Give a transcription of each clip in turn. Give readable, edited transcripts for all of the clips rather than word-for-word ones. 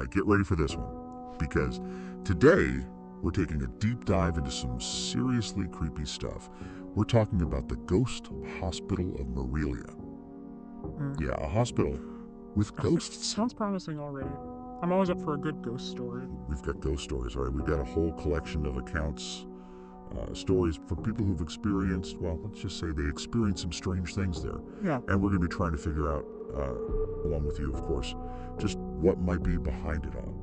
right, get ready for this one, because today we're taking a deep dive into some seriously creepy stuff. We're talking about the Ghost Hospital of Morelia. Yeah, a hospital with ghosts. Sounds promising already. I'm always up for a good ghost story. We've got ghost stories, all right? We've got a whole collection of accounts, stories from people who've experienced, well, let's just say they experienced some strange things there. Yeah. And we're going to be trying to figure out, along with you, of course, just what might be behind it all.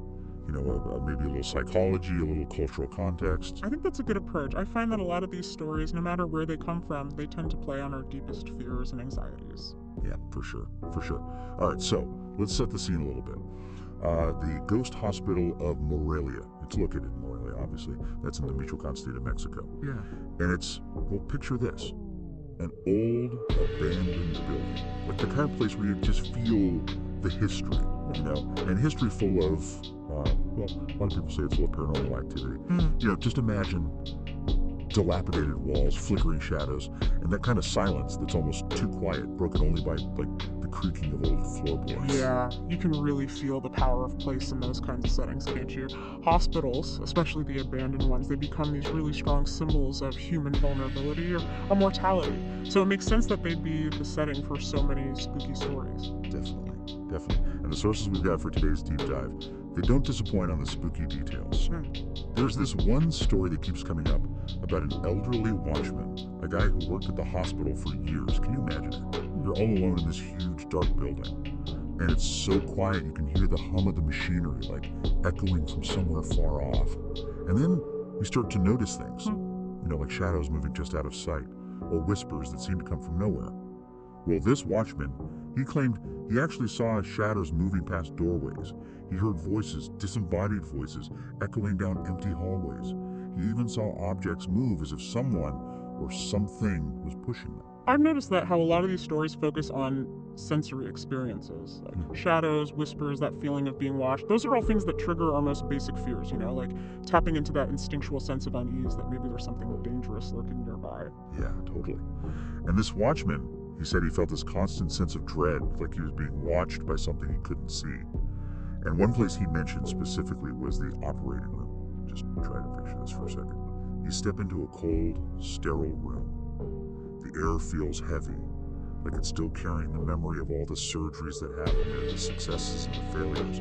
You know, maybe a little psychology, a little cultural context. I think that's a good approach. I find that a lot of these stories, no matter where they come from, they tend to play on our deepest fears and anxieties. Yeah, for sure, for sure. All right, so let's set the scene a little bit. The Ghost Hospital of Morelia. It's located in Morelia, obviously. That's in the Michoacan state of Mexico. Yeah. And it's, well, picture this. An old, abandoned building. Like the kind of place where you just feel the history, you know? And history full of, well, a lot of people say it's full of paranormal activity. You know, just imagine dilapidated walls, flickering shadows, and that kind of silence that's almost too quiet, broken only by, like, the creaking of old floorboards. Yeah, you can really feel the power of place in those kinds of settings, can't you? Hospitals, especially the abandoned ones, they become these really strong symbols of human vulnerability or mortality. So it makes sense that they'd be the setting for so many spooky stories. Definitely, definitely. And the sources we've got for today's deep dive, they don't disappoint on the spooky details. There's this one story that keeps coming up about an elderly watchman, a guy who worked at the hospital for years. Can you imagine it? You're all alone in this huge, dark building, and it's so quiet you can hear the hum of the machinery, like echoing from somewhere far off. And then you start to notice things, you know, like shadows moving just out of sight, or whispers that seem to come from nowhere. Well, this watchman, he claimed he actually saw shadows moving past doorways. He heard voices, disembodied voices, echoing down empty hallways. He even saw objects move as if someone or something was pushing them. I've noticed that how a lot of these stories focus on sensory experiences, like shadows, whispers, that feeling of being watched. Those are all things that trigger our most basic fears, you know, like tapping into that instinctual sense of unease that maybe there's something dangerous lurking nearby. Yeah, totally. And this watchman, he said he felt this constant sense of dread, like he was being watched by something he couldn't see. And one place he mentioned specifically was the operating room. Just try to picture this for a second. You step into a cold, sterile room. The air feels heavy, like it's still carrying the memory of all the surgeries that happened there, the successes and the failures.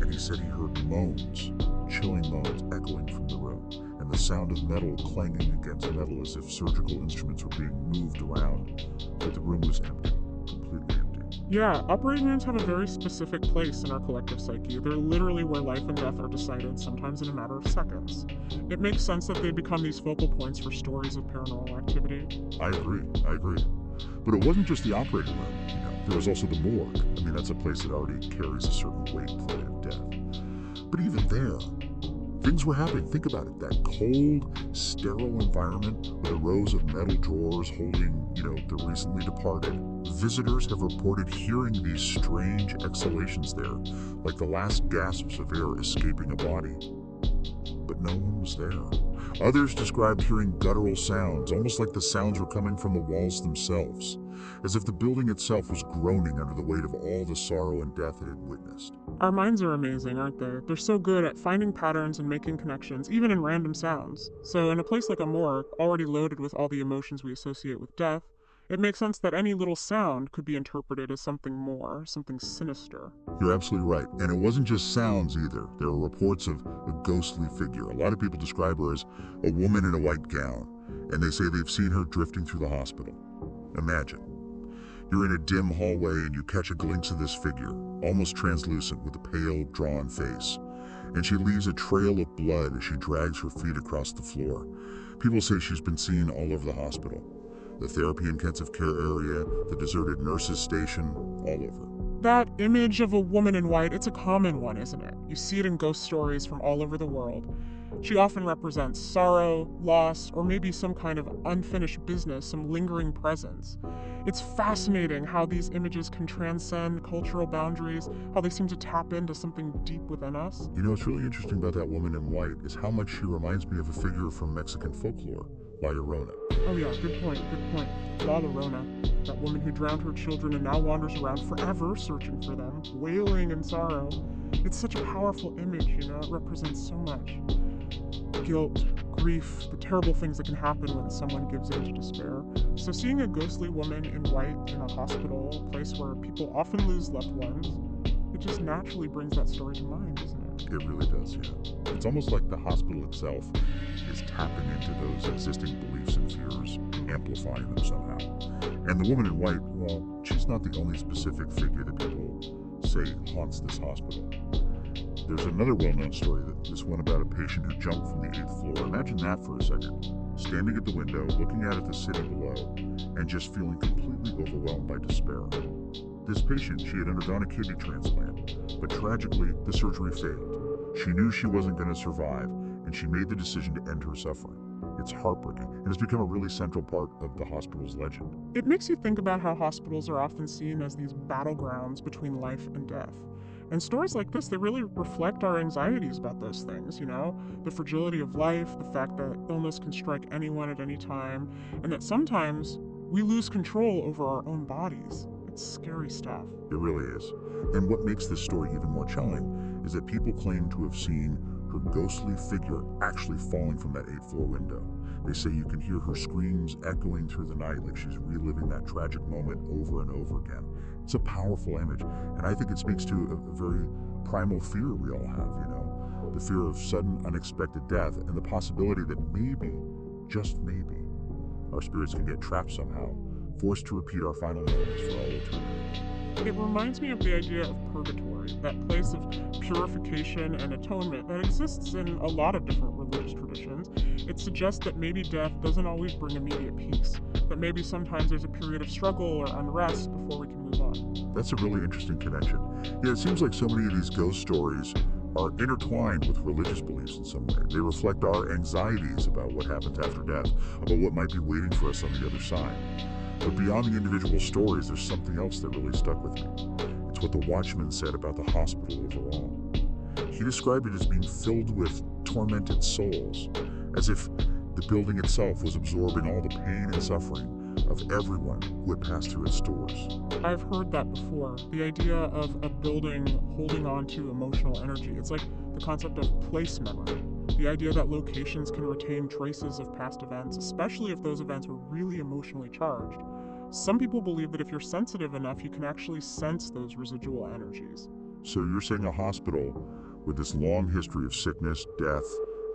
And he said he heard moans, chilling moans echoing from the room, and the sound of metal clanging against metal as if surgical instruments were being moved around. But the room was empty, completely empty. Yeah, operating rooms have a very specific place in our collective psyche. They're literally where life and death are decided, sometimes in a matter of seconds. It makes sense that they become these focal points for stories of paranormal activity. I agree. But it wasn't just the operating room, you know. There was also the morgue. I mean, that's a place that already carries a certain weight for the way of death. But even there, things were happening. Think about it. That cold, sterile environment with the rows of metal drawers holding, you know, the recently departed. Visitors have reported hearing these strange exhalations there, like the last gasps of air escaping a body. But no one was there. Others described hearing guttural sounds, almost like the sounds were coming from the walls themselves, as if the building itself was groaning under the weight of all the sorrow and death it had witnessed. Our minds are amazing, aren't they? They're so good at finding patterns and making connections, even in random sounds. So in a place like a morgue, already loaded with all the emotions we associate with death, it makes sense that any little sound could be interpreted as something more, something sinister. You're absolutely right. And it wasn't just sounds either. There were reports of a ghostly figure. A lot of people describe her as a woman in a white gown, and they say they've seen her drifting through the hospital. Imagine. You're in a dim hallway and you catch a glimpse of this figure, almost translucent with a pale, drawn face. And she leaves a trail of blood as she drags her feet across the floor. People say she's been seen all over the hospital. The therapy intensive care area, the deserted nurses station, all over. That image of a woman in white, it's a common one, isn't it? You see it in ghost stories from all over the world. She often represents sorrow, loss, or maybe some kind of unfinished business, some lingering presence. It's fascinating how these images can transcend cultural boundaries, how they seem to tap into something deep within us. You know, what's really interesting about that woman in white is how much she reminds me of a figure from Mexican folklore, La Llorona. Oh yeah, good point. La Llorona, that woman who drowned her children and now wanders around forever searching for them, wailing in sorrow. It's such a powerful image, it represents so much. Guilt, grief, the terrible things that can happen when someone gives in to despair. So seeing a ghostly woman in white in a hospital, a place where people often lose loved ones, it just naturally brings that story to mind, doesn't it? It really does, yeah. It's almost like the hospital itself is tapping into those existing beliefs and fears, amplifying them somehow. And the woman in white, well, she's not the only specific figure that people say haunts this hospital. There's another well-known story, this one about a patient who jumped from the 8th floor. Imagine that for a second. Standing at the window, looking out at the city below, and just feeling completely overwhelmed by despair. This patient, she had undergone a kidney transplant, but tragically, the surgery failed. She knew she wasn't going to survive, and she made the decision to end her suffering. It's heartbreaking, and it's become a really central part of the hospital's legend. It makes you think about how hospitals are often seen as these battlegrounds between life and death. And stories like this, they really reflect our anxieties about those things, the fragility of life, the fact that illness can strike anyone at any time, and that sometimes we lose control over our own bodies. It's scary stuff. It really is. And what makes this story even more chilling is that people claim to have seen her ghostly figure actually falling from that 8th floor window. They say you can hear her screams echoing through the night like she's reliving that tragic moment over and over again. It's a powerful image, and I think it speaks to a very primal fear we all have, the fear of sudden, unexpected death and the possibility that maybe, just maybe, our spirits can get trapped somehow, forced to repeat our final moments for all eternity. It reminds me of the idea of purgatory, that place of purification and atonement that exists in a lot of different religious traditions. It suggests that maybe death doesn't always bring immediate peace, but maybe sometimes there's a period of struggle or unrest before we can move on. That's a really interesting connection. Yeah, it seems like so many of these ghost stories are intertwined with religious beliefs in some way. They reflect our anxieties about what happens after death, about what might be waiting for us on the other side. But beyond the individual stories, there's something else that really stuck with me. It's what the Watchman said about the hospital overall. He described it as being filled with tormented souls, as if the building itself was absorbing all the pain and suffering of everyone who had passed through its doors. I've heard that before, the idea of a building holding on to emotional energy. It's like the concept of place memory. The idea that locations can retain traces of past events, especially if those events were really emotionally charged. Some people believe that if you're sensitive enough, you can actually sense those residual energies. So you're saying a hospital with this long history of sickness, death,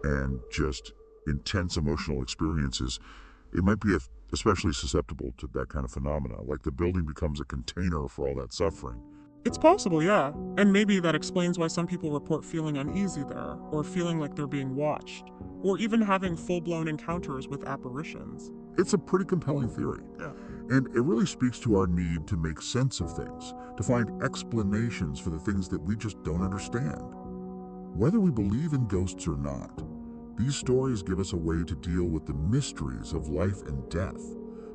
and just intense emotional experiences, it might be especially susceptible to that kind of phenomena, like the building becomes a container for all that suffering. It's possible, yeah. And maybe that explains why some people report feeling uneasy there, or feeling like they're being watched, or even having full-blown encounters with apparitions. It's a pretty compelling theory. Yeah. And it really speaks to our need to make sense of things, to find explanations for the things that we just don't understand. Whether we believe in ghosts or not, these stories give us a way to deal with the mysteries of life and death,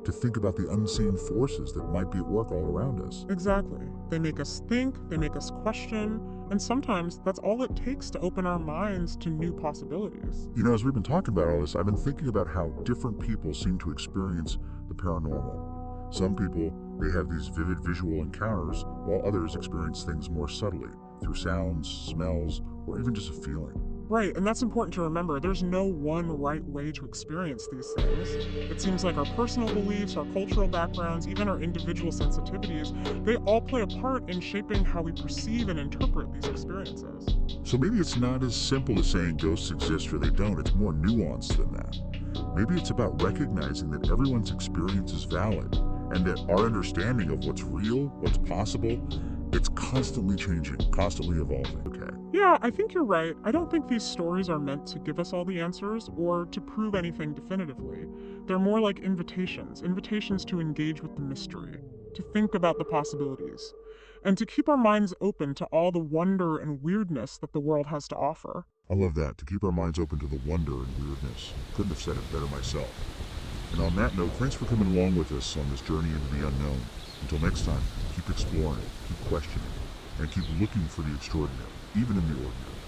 to think about the unseen forces that might be at work all around us. Exactly. They make us think, they make us question, and sometimes that's all it takes to open our minds to new possibilities. As we've been talking about all this, I've been thinking about how different people seem to experience the paranormal. Some people, they have these vivid visual encounters, while others experience things more subtly, through sounds, smells, or even just a feeling. Right, and that's important to remember. There's no one right way to experience these things. It seems like our personal beliefs, our cultural backgrounds, even our individual sensitivities, they all play a part in shaping how we perceive and interpret these experiences. So maybe it's not as simple as saying ghosts exist or they don't. It's more nuanced than that. Maybe it's about recognizing that everyone's experience is valid, and that our understanding of what's real, what's possible, it's constantly changing, constantly evolving. Okay. Yeah, I think you're right. I don't think these stories are meant to give us all the answers or to prove anything definitively. They're more like invitations to engage with the mystery, to think about the possibilities, and to keep our minds open to all the wonder and weirdness that the world has to offer. I love that, to keep our minds open to the wonder and weirdness. Couldn't have said it better myself. And on that note, thanks for coming along with us on this journey into the unknown. Until next time, keep exploring, keep questioning, and keep looking for the extraordinary, even in the ordinary.